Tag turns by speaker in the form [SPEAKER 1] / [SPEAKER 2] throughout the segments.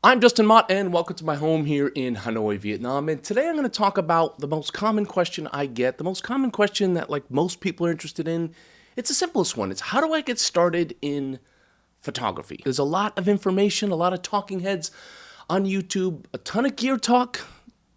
[SPEAKER 1] I'm Justin Mott, and welcome to my home here in Hanoi, Vietnam. And today I'm going to talk about the most common question I get, the most common question that most people are interested in. It's the simplest one. It's how do I get started in photography? There's a lot of information, a lot of talking heads on YouTube, a ton of gear talk.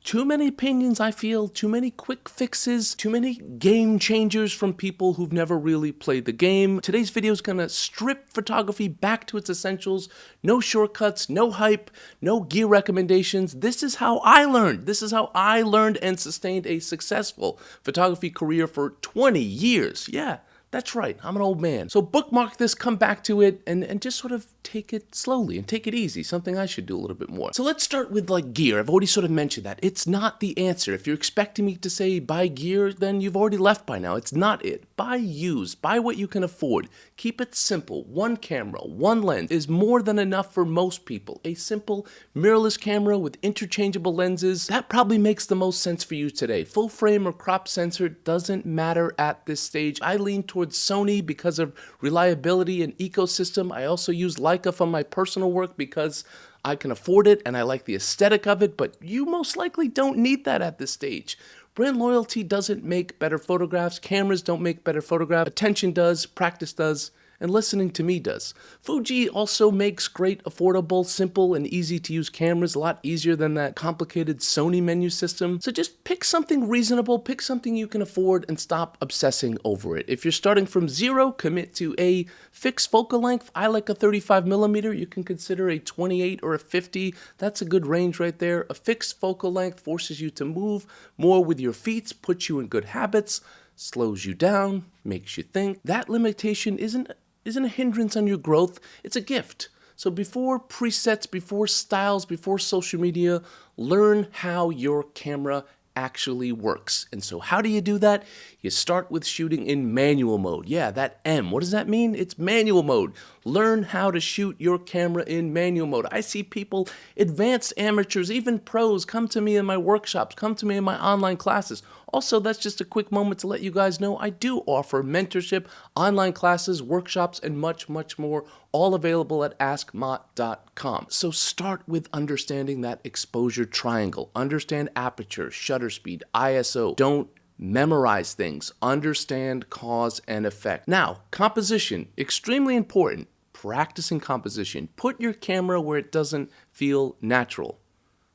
[SPEAKER 1] Too many opinions, I feel, too many quick fixes, too many game changers from people who've never really played the game. Today's video is gonna strip photography back to its essentials. No shortcuts, no hype, no gear recommendations. This is how I learned. This is how I learned and sustained a successful photography career for 20 years. Yeah. That's right, I'm an old man. So bookmark this, come back to it, and just sort of take it slowly and take it easy, something I should do a little bit more. So let's start with gear. I've already sort of mentioned that. It's not the answer. If you're expecting me to say buy gear, then you've already left by now. It's not it. Buy used, buy what you can afford. Keep it simple. One camera, one lens is more than enough for most people. A simple mirrorless camera with interchangeable lenses, that probably makes the most sense for you today. Full frame or crop sensor doesn't matter at this stage. I lean towards Sony because of reliability and ecosystem. I also use Leica for my personal work because I can afford it and I like the aesthetic of it, but you most likely don't need that at this stage. Brand loyalty doesn't make better photographs, cameras don't make better photographs, attention does, practice does, and listening to me does. Fuji also makes great, affordable, simple, and easy to use cameras, a lot easier than that complicated Sony menu system. So just pick something reasonable, pick something you can afford, and stop obsessing over it. If you're starting from zero, commit to a fixed focal length. I like a 35mm. You can consider a 28 or a 50. That's a good range right there. A fixed focal length forces you to move more with your feet, puts you in good habits, slows you down, makes you think. That limitation isn't a hindrance on your growth, it's a gift. So before presets, before styles, before social media, learn how your camera actually works. And so how do you do that? You start with shooting in manual mode. Yeah, that M. What does that mean? It's manual mode. Learn how to shoot your camera in manual mode. I see people, advanced amateurs, even pros, come to me in my workshops, come to me in my online classes. Also, that's just a quick moment to let you guys know I do offer mentorship, online classes, workshops, and much, much more, all available at askmott.com. So start with understanding that exposure triangle. Understand aperture, shutter speed, ISO. Don't memorize things. Understand cause and effect. Now, composition, extremely important. Practicing composition. Put your camera where it doesn't feel natural.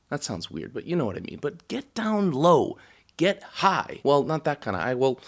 [SPEAKER 1] That sounds weird, but you know what I mean. But get down low. Get high. Well, not that kind of high. Well,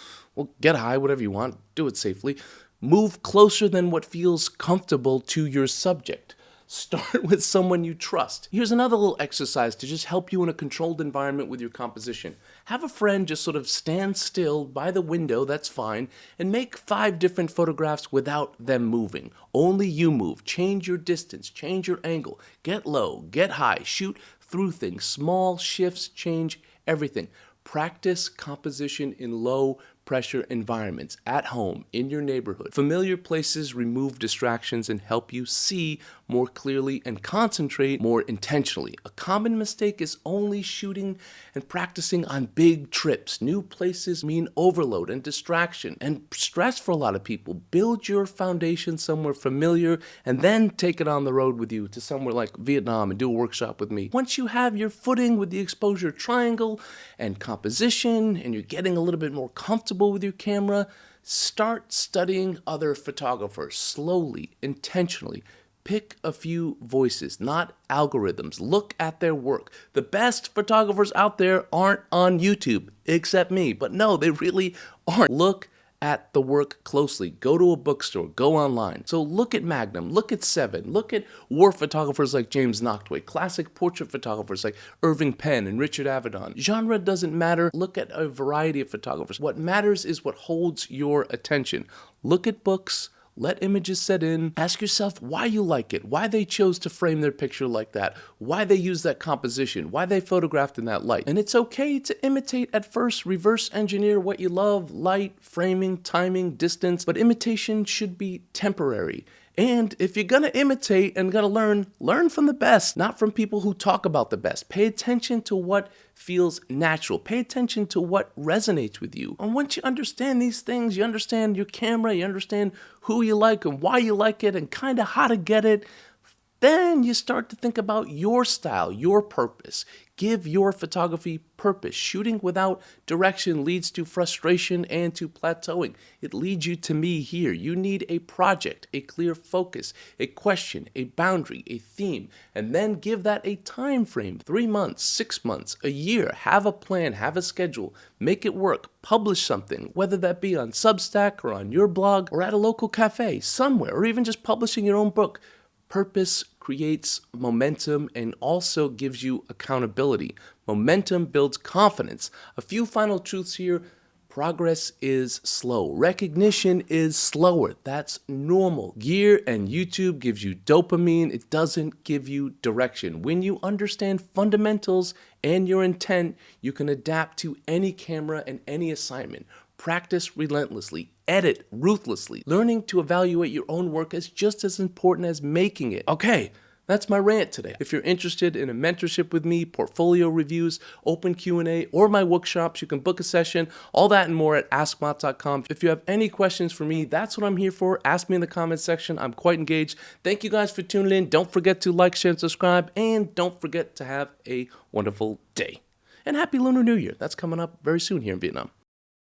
[SPEAKER 1] get high, whatever you want. Do it safely. Move closer than what feels comfortable to your subject. Start with someone you trust. Here's another little exercise to just help you in a controlled environment with your composition. Have a friend just sort of stand still by the window, that's fine, and make 5 different photographs without them moving. Only you move. Change your distance, change your angle. Get low, get high, shoot through things. Small shifts change everything. Practice composition in low pressure environments, at home, in your neighborhood. Familiar places remove distractions and help you see more clearly and concentrate more intentionally. A common mistake is only shooting and practicing on big trips. New places mean overload and distraction and stress for a lot of people. Build your foundation somewhere familiar and then take it on the road with you to somewhere like Vietnam and do a workshop with me. Once you have your footing with the exposure triangle and composition and you're getting a little bit more comfortable with your camera, start studying other photographers slowly, intentionally. Pick a few voices, not algorithms. Look at their work. The best photographers out there aren't on YouTube, except me. But no, they really aren't. Look at the work closely. Go to a bookstore, go online. So look at Magnum, look at Seven, look at war photographers like James Nachtwey, classic portrait photographers like Irving Penn and Richard Avedon. Genre doesn't matter. Look at a variety of photographers. What matters is what holds your attention. Look at books. Let images set in. Ask yourself why you like it, why they chose to frame their picture like that, why they used that composition, why they photographed in that light. And it's okay to imitate at first, reverse engineer what you love, light, framing, timing, distance, but imitation should be temporary. And if you're gonna imitate and gonna learn from the best, not from people who talk about the best. Pay attention to what feels natural. Pay attention to what resonates with you. And once you understand these things, you understand your camera, you understand who you like and why you like it and kind of how to get it, Then you start to think about your style, your purpose. Give your photography purpose. Shooting without direction leads to frustration and to plateauing. It leads you to me here. You need a project, a clear focus, a question, a boundary, a theme, and then give that a time frame. 3 months, 6 months, a year. Have a plan, have a schedule, make it work. Publish something, whether that be on Substack or on your blog or at a local cafe, somewhere, or even just publishing your own book. Purpose creates momentum and also gives you accountability. Momentum builds confidence. A few final truths here. Progress is slow. Recognition is slower. That's normal. Gear and YouTube gives you dopamine. It doesn't give you direction. When you understand fundamentals and your intent, you can adapt to any camera and any assignment. Practice relentlessly. Edit ruthlessly. Learning to evaluate your own work is just as important as making it. Okay, that's my rant today. If you're interested in a mentorship with me, portfolio reviews, open Q&A, or my workshops, you can book a session. All that and more at askmott.com. If you have any questions for me, that's what I'm here for. Ask me in the comments section. I'm quite engaged. Thank you guys for tuning in. Don't forget to like, share, and subscribe. And don't forget to have a wonderful day. And Happy Lunar New Year. That's coming up very soon here in Vietnam.